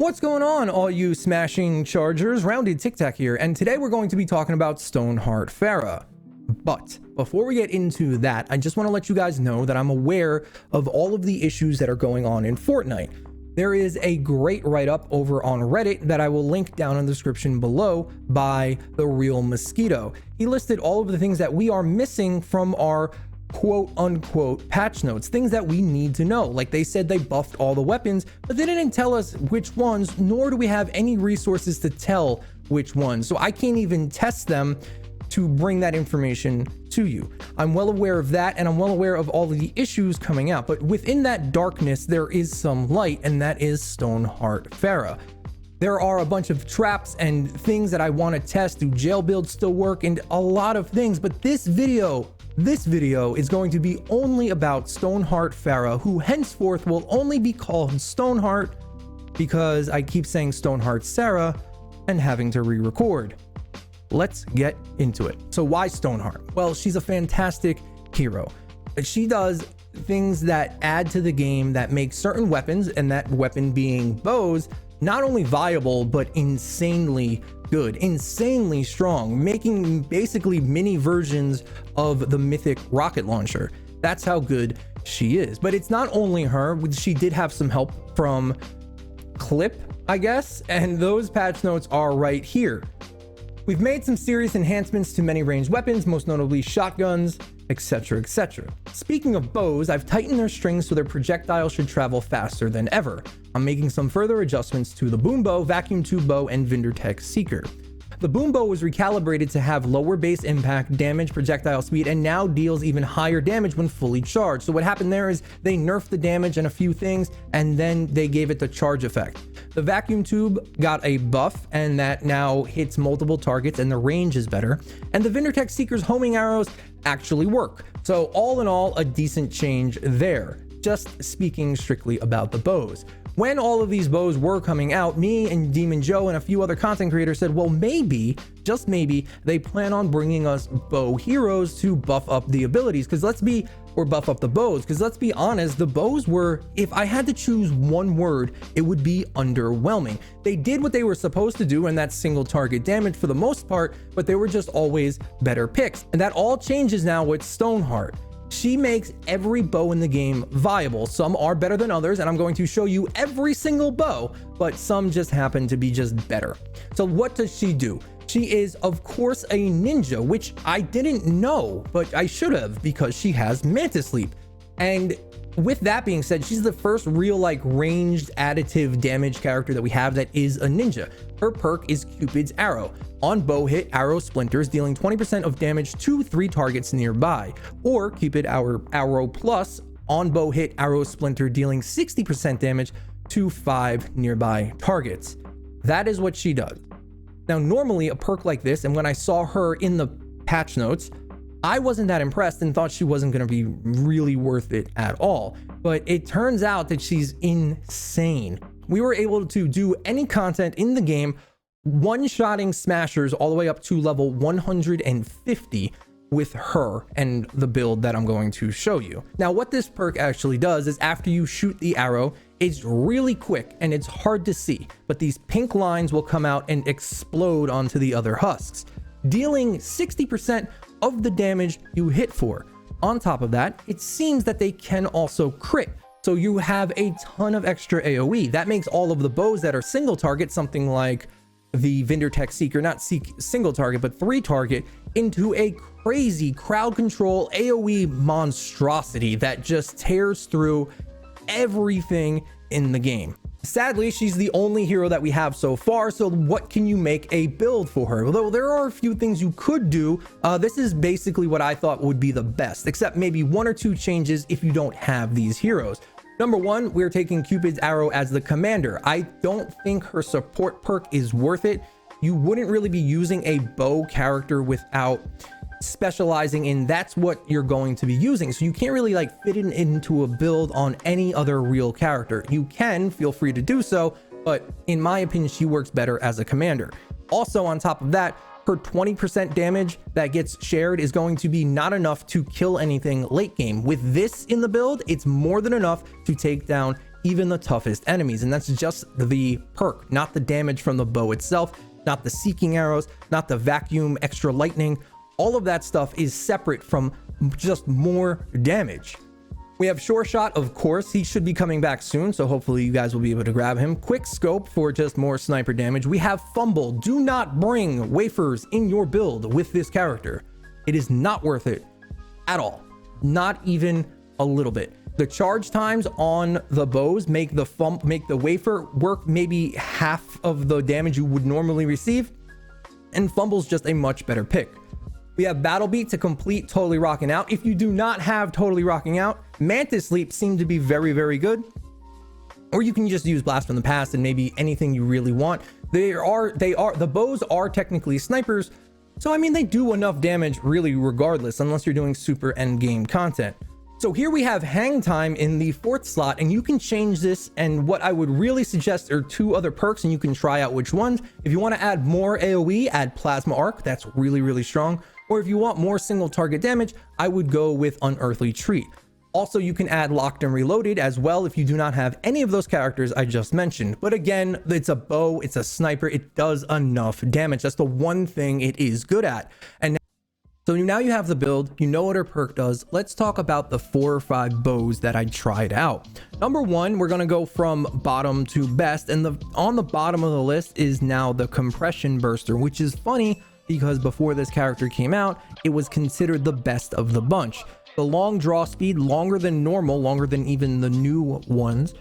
What's going on, all you smashing chargers? Roundedtiktak here, and today we're going to be talking about Stoneheart Farrah. But before we get into that, I just want to let you guys know that I'm aware of all of the issues that are going on in Fortnite. There is a great write-up over on Reddit that I will link down in the description below by The Real Mosquito. He listed all of the things that we are missing from our quote-unquote patch notes, things that we need to know. Like they said they buffed all the weapons, but they didn't tell us which ones, nor do we have any resources to tell which ones. So I can't even test them to bring that information to you. I'm well aware of that, and I'm well aware of all of the issues coming out, but within that darkness there is some light, and that is Stoneheart Farrah. There are a bunch of traps and things that I want to test. Do jail builds still work, and a lot of things, but this video is going to be only about Stoneheart Farrah, who henceforth will only be called Stoneheart because I keep saying Stoneheart Sarah and having to re-record. Let's get into it. So why Stoneheart? Well, she's a fantastic hero. She does things that add to the game that make certain weapons, and that weapon being bows, not only viable, but insanely good, insanely strong, making basically mini versions of the mythic rocket launcher. That's how good she is. But it's not only her. She did have some help from Clip, I guess, and those patch notes are right here. We've made some serious enhancements to many ranged weapons, most notably shotguns, etc, etc. Speaking of bows, I've tightened their strings so their projectiles should travel faster than ever. I'm making some further adjustments to the boom bow, vacuum tube bow, and Roundedtiktak seeker. The boom bow was recalibrated to have lower base impact, damage, projectile speed, and now deals even higher damage when fully charged. So what happened there is they nerfed the damage and a few things, and then they gave it the charge effect. The vacuum tube got a buff, and that now hits multiple targets, and the range is better. And the Roundedtiktak seeker's homing arrows actually work. So all in all, a decent change there. Just speaking strictly about the bows. When all of these bows were coming out, me and Demon Joe and a few other content creators said, well, maybe, just maybe, they plan on bringing us bow heroes to buff up the abilities. Or buff up the bows, because let's be honest, the bows were, if I had to choose one word, it would be underwhelming. They did what they were supposed to do, and that's single target damage for the most part, but they were just always better picks. And that all changes now with Stoneheart. She makes every bow in the game viable. Some are better than others, and I'm going to show you every single bow, but some just happen to be just better. So what does she do? She is, of course, a ninja, which I didn't know, but I should have, because she has Mantis Leap. And with that being said, she's the first real ranged additive damage character that we have that is a ninja. Her perk is Cupid's Arrow. On bow hit, arrow splinters, dealing 20% of damage to 3 targets nearby. Or Cupid Arrow Plus, on bow hit, arrow splinter, dealing 60% damage to 5 nearby targets. That is what she does. Now, normally a perk like this, and when I saw her in the patch notes, I wasn't that impressed and thought she wasn't going to be really worth it at all. But it turns out that she's insane. We were able to do any content in the game, one-shotting smashers all the way up to level 150 with her and the build that I'm going to show you. Now, what this perk actually does is after you shoot the arrow, it's really quick and it's hard to see, but these pink lines will come out and explode onto the other husks, dealing 60% of the damage you hit for. On top of that, it seems that they can also crit. So you have a ton of extra AoE. That makes all of the bows that are single target, something like the Roundedtiktak seeker, not single target, but 3 target, into a crazy crowd control AoE monstrosity that just tears through everything in the game. Sadly, she's the only hero that we have so far, so what can you make a build for her? Although there are a few things you could do, this is basically what I thought would be the best, except maybe 1 or 2 changes if you don't have these heroes. Number 1, we're taking Cupid's Arrow as the commander. I don't think her support perk is worth it. You wouldn't really be using a bow character without specializing in that's what you're going to be using, so you can't really fit it into a build on any other real character. You can, feel free to do so, but in my opinion she works better as a commander. Also, on top of that, her 20% damage that gets shared is going to be not enough to kill anything late game. With this in the build, it's more than enough to take down even the toughest enemies. And that's just the perk, not the damage from the bow itself, not the seeking arrows, not the vacuum extra lightning. All of that stuff is separate from just more damage. We have Sure Shot, of course. He should be coming back soon, so hopefully you guys will be able to grab him. Quick Scope for just more sniper damage. We have Fumble. Do not bring wafers in your build with this character. It is not worth it at all. Not even a little bit. The charge times on the bows make the wafer work maybe half of the damage you would normally receive, and Fumble's just a much better pick. We have Battle Beat to complete Totally Rocking Out. If you do not have Totally Rocking Out, Mantis Leap seem to be very, very good. Or you can just use Blast from the Past and maybe anything you really want. The bows are technically snipers, so I mean they do enough damage really regardless, unless you're doing super end game content. So here we have Hang Time in the 4th slot, and you can change this, and what I would really suggest are 2 other perks, and you can try out which ones. If you want to add more AoE, add Plasma Arc. That's really, really strong. Or if you want more single target damage, I would go with Unearthly Treat. Also, you can add Locked and Reloaded as well if you do not have any of those characters I just mentioned. But again, it's a bow, it's a sniper, it does enough damage. That's the one thing it is good at. And so now you have the build, you know what her perk does. Let's talk about the 4 or 5 bows that I tried out. Number 1, we're gonna go from bottom to best, and on the bottom of the list is now the Compression Burster, which is funny because before this character came out, it was considered the best of the bunch. The long draw speed, longer than normal, longer than even the new ones,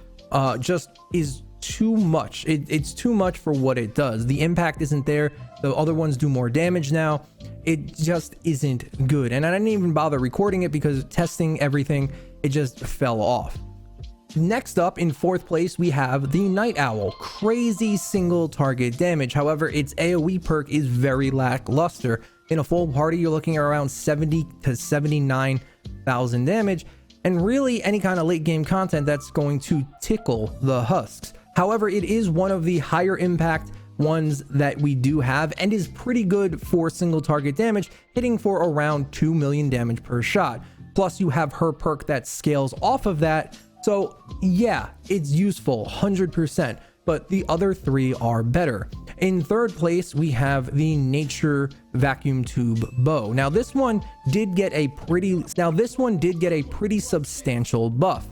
just is too much. It's too much for what it does. The impact isn't there. The other ones do more damage now. It just isn't good. And I didn't even bother recording it because testing everything, it just fell off. Next up in 4th place, we have the Night Owl. Crazy single target damage. However, its AoE perk is very lackluster. In a full party, you're looking at around 70 to 79,000 damage. And really any kind of late game content that's going to tickle the husks. However, it is one of the higher impact ones that we do have and is pretty good for single target damage, hitting for around 2 million damage per shot. Plus you have her perk that scales off of that. So yeah, it's useful 100%, but the other 3 are better. In 3rd place, we have the Nature Vacuum Tube Bow. Now this one did get a pretty substantial buff.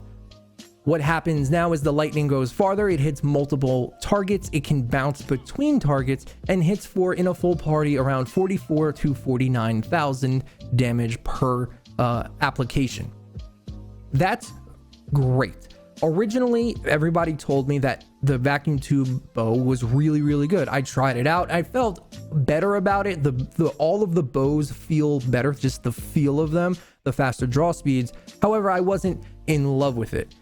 What happens now is the lightning goes farther, it hits multiple targets, it can bounce between targets, and hits for, in a full party, around 44 to 49,000 damage per application. That's great. Originally, everybody told me that the vacuum tube bow was really, really good. I tried it out. I felt better about it. All of the bows feel better, just the feel of them, the faster draw speeds. However, I wasn't in love with it.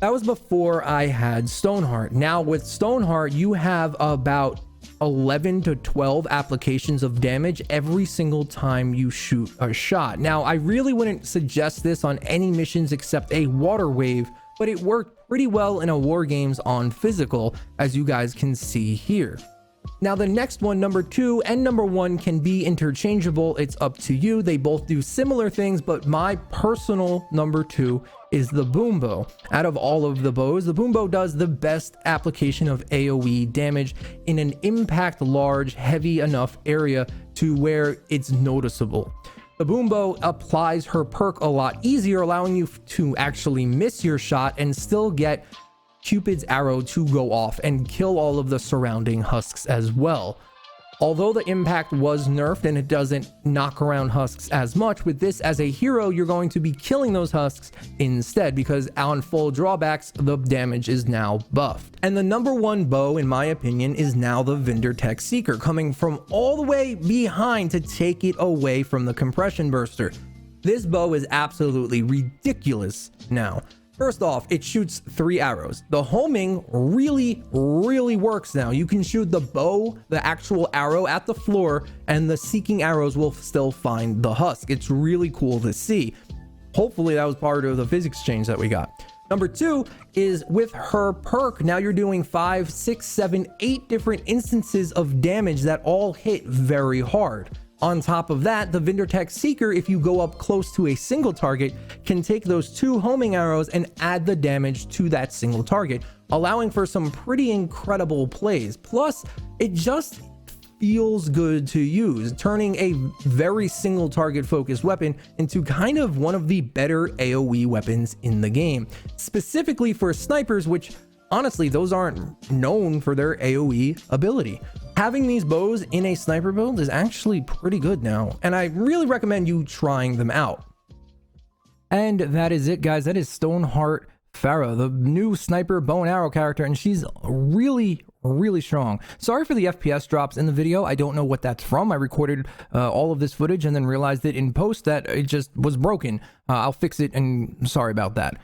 That was before I had Stoneheart. Now with Stoneheart, you have about 11 to 12 applications of damage every single time you shoot a shot. Now, I really wouldn't suggest this on any missions except a water wave, but it worked pretty well in a war games on physical, as you guys can see here. Now the next one, number 2 and number 1, can be interchangeable. It's up to you. They both do similar things, but my personal number 2 is the Boom Bow. Out of all of the bows, the Boom Bow does the best application of AoE damage in an impact large, heavy enough area to where it's noticeable. The Boom Bow applies her perk a lot easier, allowing you to actually miss your shot and still get Cupid's arrow to go off and kill all of the surrounding husks as well. Although the impact was nerfed and it doesn't knock around husks as much, with this as a hero, you're going to be killing those husks instead, because on full drawbacks, the damage is now buffed. And the number 1 bow, in my opinion, is now the Roundedtiktak Seeker, coming from all the way behind to take it away from the Compression Burster. This bow is absolutely ridiculous now. First off, it shoots 3 arrows. The homing really, really works now. You can shoot the bow, the actual arrow at the floor, and the seeking arrows will still find the husk. It's really cool to see. Hopefully that was part of the physics change that we got. Number 2 is with her perk. Now you're doing 5, 6, 7, 8 different instances of damage that all hit very hard. On top of that, the Vindertech Seeker, if you go up close to a single target, can take those 2 homing arrows and add the damage to that single target, allowing for some pretty incredible plays. Plus, it just feels good to use, turning a very single target focused weapon into kind of one of the better AoE weapons in the game, specifically for snipers, which honestly, those aren't known for their AoE ability. Having these bows in a sniper build is actually pretty good now, and I really recommend you trying them out. And that is it, guys. That is Stoneheart Farrah, the new sniper bow and arrow character, and she's really strong. Sorry for the FPS drops in the video. I don't know what that's from. I recorded all of this footage and then realized that in post that it just was broken. I'll fix it, and sorry about that.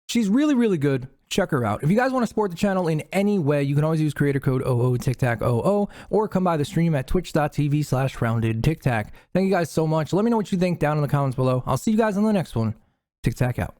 She's really good. Check her out. If you guys want to support the channel in any way, you can always use creator code OOTIKTAKOO or come by the stream at twitch.tv/roundedtiktak. Thank you guys so much. Let me know what you think down in the comments below. I'll see you guys on the next one. TikTak out.